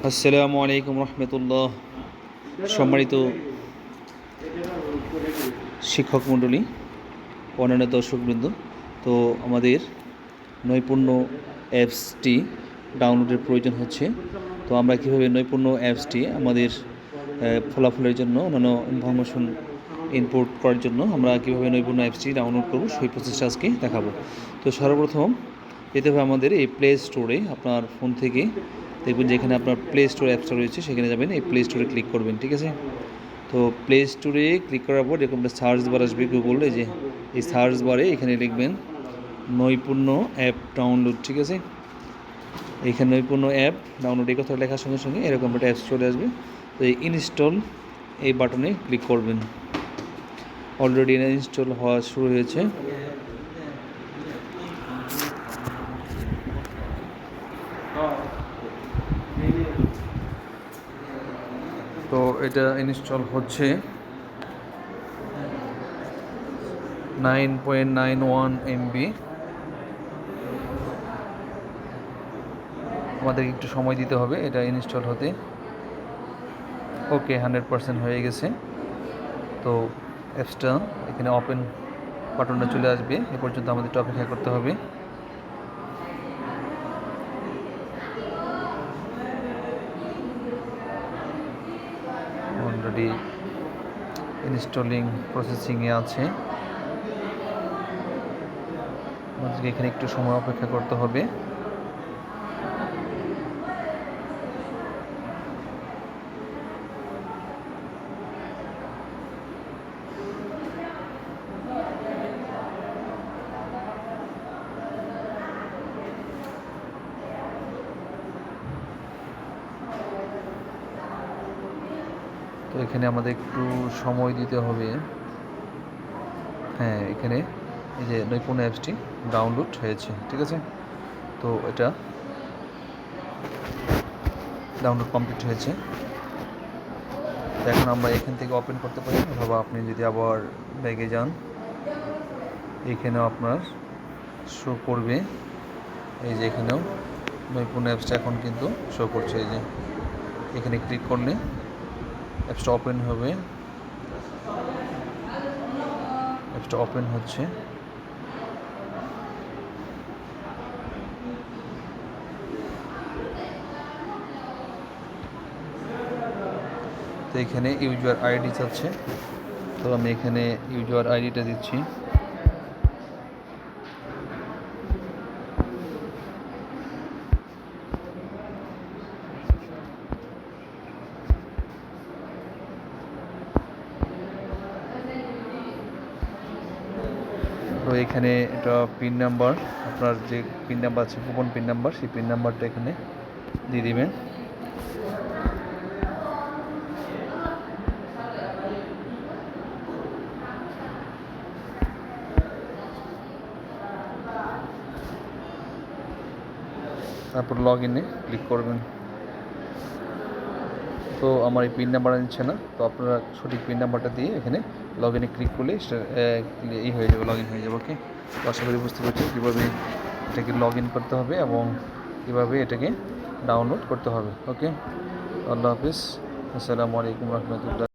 আসসালামু আলাইকুম রহমতুল্লাহ। সম্মানিত শিক্ষক মণ্ডলী, অন্যান্য দর্শকবৃন্দ, তো আমাদের নৈপুণ্য অ্যাপসটি ডাউনলোডের প্রয়োজন হচ্ছে। তো আমরা কীভাবে নৈপুণ্য অ্যাপসটি আমাদের ফলাফলের জন্য অন্যান্য ইনফরমেশন ইনপুট করার জন্য আমরা কীভাবে নৈপুণ্য অ্যাপসটি ডাউনলোড করব সেই প্রসেসটা আজকে দেখাবো। তো সর্বপ্রথম যেতে হবে আমাদের এই প্লে স্টোরে। আপনার ফোন থেকে দেখবেন যেখানে আপনার প্লে স্টোর অ্যাপসটা রয়েছে সেখানে যাবেন, এই প্লে স্টোরে ক্লিক করবেন, ঠিক আছে। তো প্লে স্টোরে ক্লিক করার পর এরকম একটা সার্চ বার আসবে গুগলে, যে এই সার্চ বারে এখানে লিখবেন নৈপুণ্য অ্যাপ ডাউনলোড, ঠিক আছে। এইখানে নৈপুণ্য অ্যাপ ডাউনলোড এই কথা লেখার সঙ্গে সঙ্গে এরকম একটা অ্যাপস চলে আসবে। তো এই ইনস্টল এই বাটনে ক্লিক করবেন। অলরেডি ইনস্টল হওয়া শুরু হয়েছে। তো এটা ইনস্টল হচ্ছে 9.91 MB। আমাদের একটু সময় দিতে হবে এটা ইনস্টল হতে। ওকে, 100% হয়ে গেছে। তো অ্যাপসটা এখানে ওপেন বাটনটা চলে আসবে, এ পর্যন্ত আমাদের একটু অপেক্ষা করতে হবে। অলরেডি ইনস্টলিং প্রসেসিংয়ে আছে, আমাদেরকে এখানে একটু সময় অপেক্ষা করতে হবে। তো এখানে আমাদের একটু সময় দিতে হবে। হ্যাঁ, এখানে এই যে নৈপুণ্য অ্যাপসটি ডাউনলোড হয়েছে, ঠিক আছে। তো এটা ডাউনলোড কমপ্লিট হয়েছে। তো এখন আমরা এখান থেকে ওপেন করতে পারি, অথবা আপনি যদি আবার ব্যাগে যান, এখানেও আপনার শো করবে। এই যে এখানেও নৈপুণ্য অ্যাপসটা এখন কিন্তু শো করছে। এই যে এখানে ক্লিক করলে অ্যাপসটা ওপেন হবে। অ্যাপসটা ওপেন হচ্ছে। তো এখানে ইউজার আইডি চাচ্ছে, তো আমি এখানে ইউজার আইডিটা দিচ্ছি। তো এখানে এটা পিন নাম্বার, আপনার যে পিন নাম্বার আছে, গোপন পিন নাম্বার, সেই পিন নাম্বারটা এখানে দিয়ে দিবেন। তারপর লগ ইনে ক্লিক করবেন। তো আমার এই পিন নাম্বার নিচ্ছে না, তো আপনারা সঠিক পিন নাম্বারটা দিয়ে এখানে লগ ইনে ক্লিক করলে এই হয়ে যাবে, লগ ইন হয়ে যাবে। ওকে, তো আশা করি বুঝতে পারছি কীভাবে এটাকে লগ ইন করতে হবে এবং কীভাবে এটাকে ডাউনলোড করতে হবে। ওকে, আল্লাহ হাফিজ, আসসালামু আলাইকুম রহমতুল্লাহ।